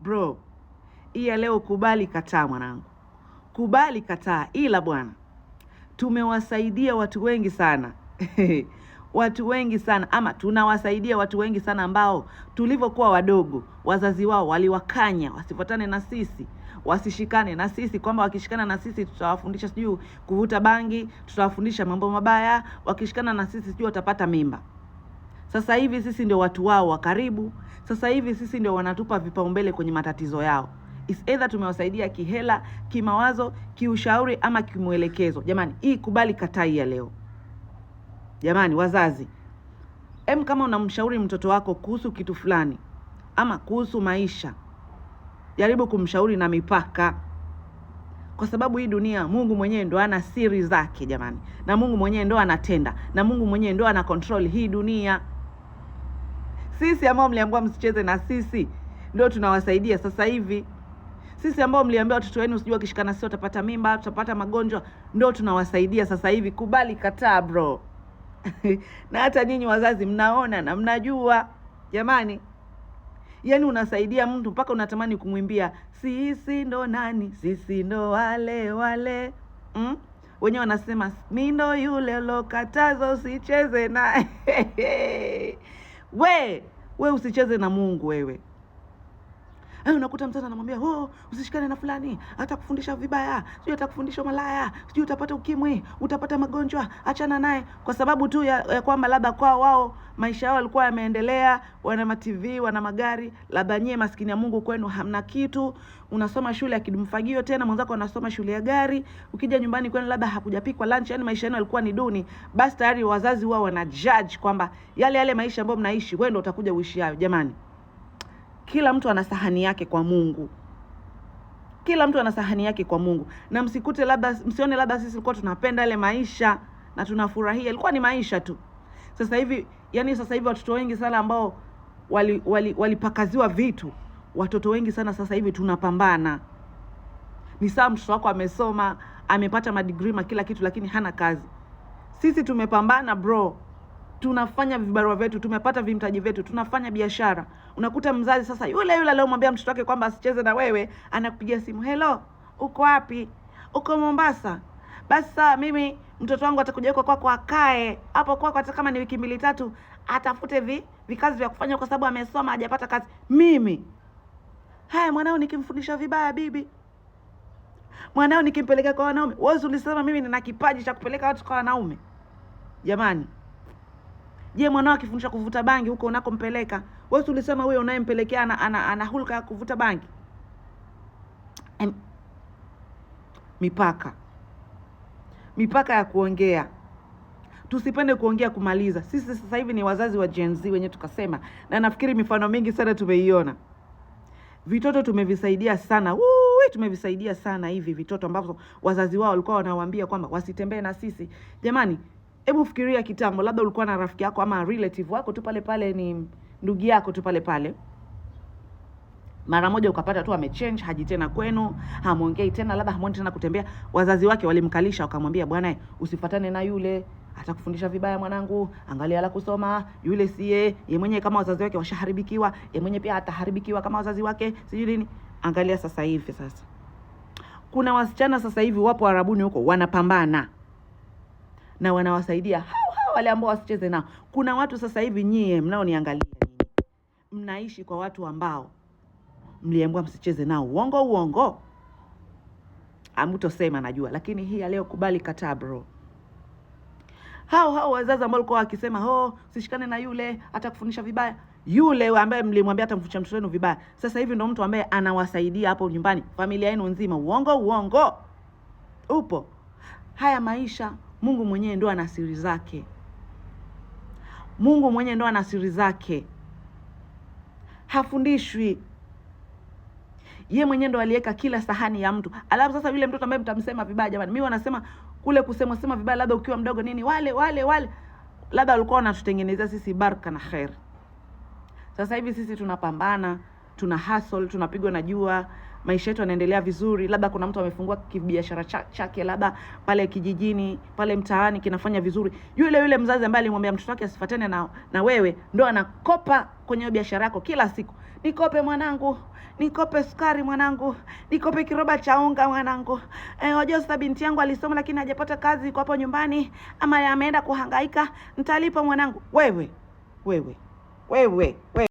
Bro, hii leo kubali kataa mwanangu. Kubali kataa, ila bwana tumewasaidia watu wengi sana. Watu wengi sana, ama tunawasaidia watu wengi sana ambao tulivyokuwa wadogo wazazi wao waliwakanya wasifuatane na sisi, wasishikane na sisi, kwamba wakishikana na sisi tutawafundisha sijui kuvuta bangi, tutawafundisha mambo mabaya, wakishikana na sisi sijui watapata mimba. Sasa hivi sisi ndio watu wao wa karibu. Sasa hivi sisi ndio wanatupa vipaumbele kwenye matatizo yao. Is either tumewasaidia kihela, kimawazo, kiushauri ama kimwelekezo. Jamani, hii kubali katai ya leo. Jamani wazazi, kama unamshauri mtoto wako kuhusu kitu fulani ama kuhusu maisha, jaribu kumshauri na mipaka. Kwa sababu hii dunia Mungu mwenyewe ndo ana siri zake jamani. Na Mungu mwenyewe ndo anatenda. Na Mungu mwenyewe ndo ana control hii dunia. Sisi ambao mliambiwa msicheze na sisi ndio tunawasaidia sasa hivi. Sisi ambao mliambiwa watoto wenu usijua kishikana sio utapata mimba, utapata magonjwa, ndio tunawasaidia sasa hivi. Kubali kataa bro. Na hata nyinyi wazazi mnaona na mnajua. Jamani, yaani unasaidia mtu mpaka unatamani kumwimbia sisi ndo nani, sisi ndo wale wale. Wenyewe wanasema mimi ndo yule lokatazo usicheze na. We usicheze na Mungu wewe. Unakuta mtoto anamwambia, usishikane na fulani, atakufundisha vibaya, sio atakufundisha malaya, sio utapata ukimwi, utapata magonjwa, achana naye. Kwa sababu tu ya kwamba labda kwa wao maisha yao yalikuwa yameendelea, wana TV, wana magari, labda nyie maskini ya Mungu kwenu hamna kitu. Unasoma shule ya kidumfagio, tena mwenzako anasoma shule ya gari, ukija nyumbani kwenu labda hakujapikwa lunch, yani maisha yenu yalikuwa ni duni. Basi tayari wazazi wao wana judge kwamba yale maisha ambayo mnaishi wewe ndio utakuja uishi hayo. Jamani, kila mtu ana sahani yake kwa Mungu. Kila mtu ana sahani yake kwa Mungu. Na msione labda sisi tulikuwa tunapenda ile maisha na tunafurahia. Ilikuwa ni maisha tu. Sasa hivi watoto wengi sana ambao walipakaziwa vitu. Watoto wengi sana sasa hivi tunapambana. Ni sawa mtoto wako amesoma, amepata madegree kila kitu, lakini hana kazi. Sisi tumepambana bro. Tunafanya vibarua vyetu, tumepata vimtaji vyetu, tunafanya biashara. Unakuta mzazi sasa yule leo mwambia mtoto wake kwamba asicheze na wewe, anakupigia simu, "Hello, uko wapi? Uko Mombasa? Basi mimi mtoto wangu atakuja kwako akae hapo kwako hata kama ni wiki 2-3, atafute vikazi vya kufanya kwa sababu amesoma hajapata kazi." Mimi mwanao nikimfundisha vibaya bibi, mwanao nikimpeleka kwa wanaume, wewe ulisema mimi nina kipaji cha kupeleka watu kwa wanaume? Jamani, je, mwanao akifundisha kuvuta bangi huko unakompeleka, wewe ulisema huyo unayempelekea ana hulka ya kuvuta bangi? Mipaka ya kuongea. Tusipende kuongea kumaliza. Sisi sasa hivi ni wazazi wa Gen Z wenyewe tukasema, na nafikiri mifano mingi sana tumeiona. Vitoto tumevisaidia sana. Tumevisaidia sana hivi vitoto ambavyo wazazi wao walikuwa wanawaambia kwamba wasitembee na sisi. Jamani, hebu fikiria kitambo, labda ulikuwa na rafiki yako ama relative wako tu pale, ni ndugu yako tu pale. Mara moja ukapata tu amechange, haji tena kwenu, hamuongei tena, labda hamuoni tena kutembea. Wazazi wake walimkalisha wakamwambia, "Bwana, usifuatane na yule, atakufundisha vibaya mwanangu, angalia la kusoma, yule siye, yeye mwenyewe kama wazazi wake washaharibikiwa, yeye mwenyewe pia ataharibikiwa kama wazazi wake, sijui nini." Angalia sasa hivi kuna wasichana sasa hivi wapo Arabuni huko wanapambana na wanawasaidia hao wale ambao wasicheze nao. Kuna watu sasa hivi nyie mnaoniangalia mnaishi kwa watu ambao mliambiwa msicheze nao. Uongo. Hamtosema najua, lakini hii leo kubali kataa bro. Hao wazazi ambao walikuwa wakisema, usishikane na yule, atakufundisha vibaya. Yule ambaye mlimwambia atamfundisha mtoto wenu vibaya, sasa hivi ndo mtu ambaye anawasaidia hapo nyumbani, familia yenu nzima. Uongo. Upo. Haya maisha Mungu mwenyewe ndo ana siri zake. Mungu mwenyewe ndo ana siri zake. Hafundishwi. Yeye mwenyewe ndo aliweka kila sahani ya mtu. Alafu sasa yule mtoto ambaye mtamsema vibaya, jamani, mimi wanasema kule kusema vibaya labda ukiwa mdogo nini, wale labda walikuwa wanatutengenezea sisi baraka na khair. Sasa hivi sisi tunapambana, tuna hustle, tunapigwa na jua, maisha yetu yanaendelea vizuri. Labda kuna mtu amefungua kibiashara chake labda pale kijijini, pale mtaani kinafanya vizuri. Yule mzazi ambaye alimwambia mtoto wake asifuatane na wewe, ndo anakopa kwenye biashara yako kila siku. nikope mwanangu, nikope sukari mwanangu, nikope kiroba cha unga mwanangu. Wajua sasa binti yangu alisoma lakini hajapata kazi, yuko hapo nyumbani ama ameenda kuhangaika, nitalipa mwanangu. Wewe